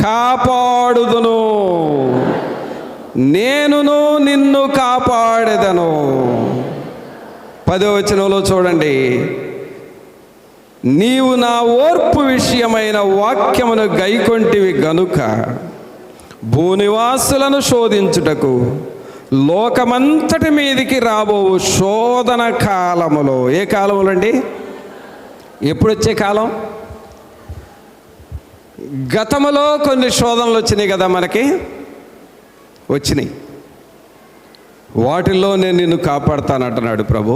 కాపాడుదును, నేనును నిన్ను కాపాడెదను. 10వ వచనంలో చూడండి, నీవు నా ఓర్పు విషయమైన వాక్యమును గైకొంటివి గనుక భూనివాసులను శోధించుటకు లోకమంతటి మీదికి రాబో శోధన కాలములో. ఏ కాలములో అండి? ఎప్పుడు వచ్చే కాలం? గతములో కొన్ని శోధనలు వచ్చినాయి కదా మనకి, వచ్చినాయి. వాటిల్లో నేను నిన్ను కాపాడుతానంటున్నాడు ప్రభు.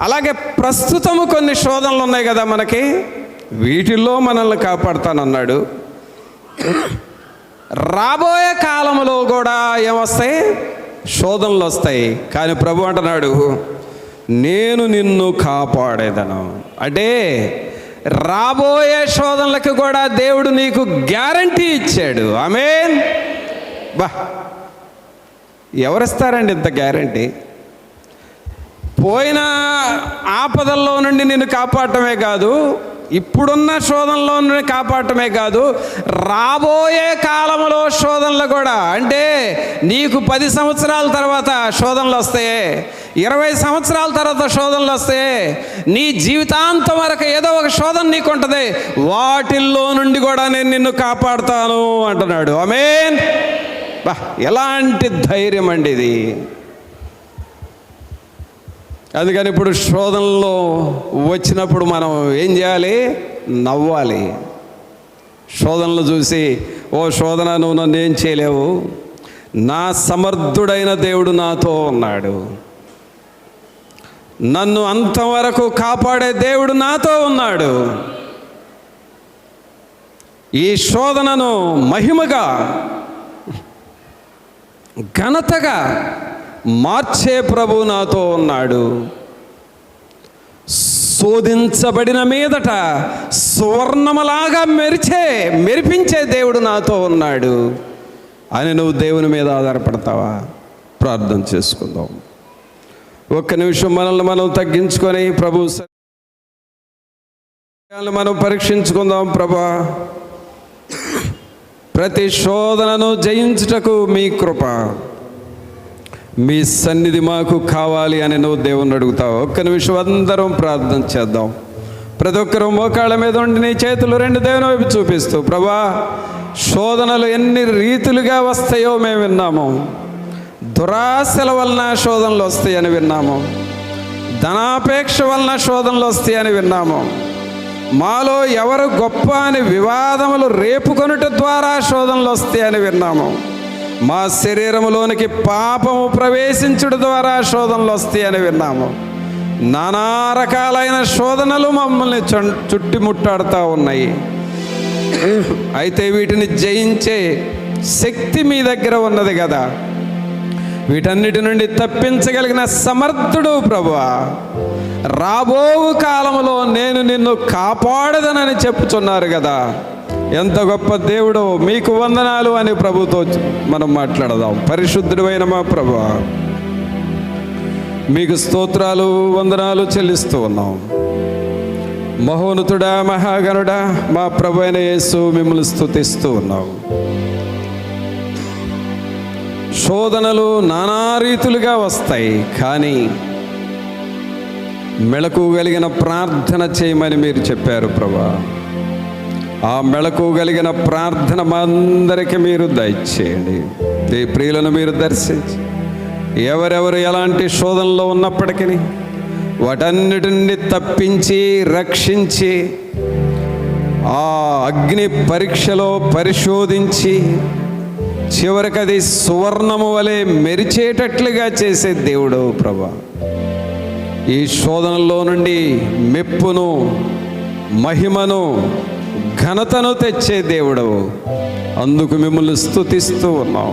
అలాగే ప్రస్తుతము కొన్ని శోధనలు ఉన్నాయి కదా మనకి, వీటిల్లో మనల్ని కాపాడుతానన్నాడు. రాబోయే కాలంలో కూడా ఏమొస్తాయి? శోధనలు వస్తాయి. కానీ ప్రభు అంటున్నాడు, నేను నిన్ను కాపాడేదను. అంటే రాబోయే శోధనలకు కూడా దేవుడు నీకు గ్యారంటీ ఇచ్చాడు. ఆమేన్. బా, ఎవరిస్తారండి ఇంత గ్యారంటీ? పోయిన ఆపదల్లో నుండి నిన్ను కాపాడటమే కాదు, ఇప్పుడున్న శోధనలో నుండి కాపాడటమే కాదు, రాబోయే కాలంలో శోధనలు కూడా. అంటే నీకు 10 సంవత్సరాల తర్వాత శోధనలు వస్తాయి, 20 సంవత్సరాల తర్వాత శోధనలు వస్తాయి, నీ జీవితాంతం వరకు ఏదో ఒక శోధన నీకు ఉంటుంది. వాటిల్లో నుండి కూడా నేను నిన్ను కాపాడుతాను అంటున్నాడు. ఆమేన్. బా, ఎలాంటి ధైర్యం అండి ఇది! అందుకని ఇప్పుడు శోధనలో వచ్చినప్పుడు మనం ఏం చేయాలి? నవ్వాలి. శోధనలు చూసి, ఓ శోధన, నువ్వు నన్ను ఏం చేయలేవు, నా సమర్థుడైన దేవుడు నాతో ఉన్నాడు, నన్ను అంతవరకు కాపాడే దేవుడు నాతో ఉన్నాడు. ఈ శోధనను మహిమగా, ఘనతగా మార్చే ప్రభు నాతో ఉన్నాడు. శోధించబడిన మీదట సువర్ణములాగా మెరిపించే దేవుడు నాతో ఉన్నాడు అని నువ్వు దేవుని మీద ఆధారపడతావా? ప్రార్థన చేసుకుందాం. ఒక్క నిమిషం మనల్ని మనం తగ్గించుకొని ప్రభు మనం పరీక్షించుకుందాం. ప్రభా, ప్రతి శోధనను జయించుటకు మీ కృప, మీ సన్నిధి మాకు కావాలి అని నువ్వు దేవుణ్ణి అడుగుతావు. ఒక్క నిమిషం అందరం ప్రార్థన చేద్దాం. ప్రతి ఒక్కరూ మోకాళ్ళ మీద ఉండి నీ చేతులు 2 దేవుని వైపు చూపిస్తూ, ప్రభా, శోధనలు ఎన్ని రీతులుగా వస్తాయో మేము విన్నాము. దురాశల వలన శోధనలు వస్తాయని విన్నాము, ధనాపేక్ష వలన శోధనలు వస్తాయని విన్నాము, మాలో ఎవరు గొప్ప అని వివాదములు రేపుకొనుట ద్వారా శోధనలు వస్తాయని విన్నాము, మా శరీరంలోనికి పాపము ప్రవేశించుట ద్వారా శోధనలు వస్తాయని విన్నాము. నానా రకాలైన శోధనలు మమ్మల్ని చుట్టుముట్టాడుతూ ఉన్నాయి. అయితే వీటిని జయించే శక్తి మీ దగ్గర ఉన్నది కదా, వీటన్నిటి నుండి తప్పించగలిగిన సమర్థుడు ప్రభువా. రాబో కాలంలో నేను నిన్ను కాపాడదనని చెప్పుచున్నారు కదా, ఎంత గొప్ప దేవుడో, మీకు వందనాలు అని ప్రభుతో మనం మాట్లాడదాం. పరిశుద్ధుడైన మా ప్రభువా, మీకు స్తోత్రాలు వందనాలు చెల్లిస్తూ ఉన్నాం. మహోన్నతుడా, మహాగణుడా, మా ప్రభు అయిన యేసు, మిమ్మల్ని స్తుతిస్తూ ఉన్నాం. శోధనలు నానా రీతులుగా వస్తాయి, కానీ మెళకు కలిగిన ప్రార్థన చేయమని మీరు చెప్పారు ప్రభా. ఆ మెళకు కలిగిన ప్రార్థన మా అందరికీ మీరు దయచేయండి. ఈ ప్రియులను మీరు దర్శించి, ఎవరెవరు ఎలాంటి శోధనలో ఉన్నప్పటికీ వాటన్నిటి నుండి తప్పించి రక్షించి, ఆ అగ్ని పరీక్షలో పరిశోధించి చివరికి అది సువర్ణము వలె మెరిచేటట్లుగా చేసే దేవుడు ప్రభా. ఈ శోధనలో నుండి మెప్పును, మహిమను, ఘనతను తెచ్చే దేవుడు. అందుకు మిమ్మల్ని స్తుతిస్తూ ఉన్నాం.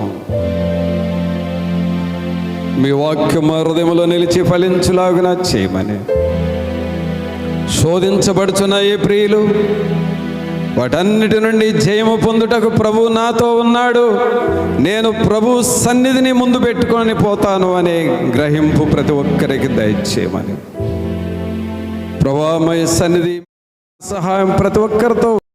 మీ వాక్యం మా హృదయంలో నిలిచి ఫలించులాగున చేయమని, శోధించబడుచున్న ఈ ప్రియులు వాటన్నిటి నుండి జయము పొందుటకు ప్రభు నాతో ఉన్నాడు, నేను ప్రభు సన్నిధిని ముందు పెట్టుకొని పోతాను అనే గ్రహింపు ప్రతి ఒక్కరికి దయచేయమని, ప్రభువా, మీ సన్నిధి సహాయం ప్రతి ఒక్కరితో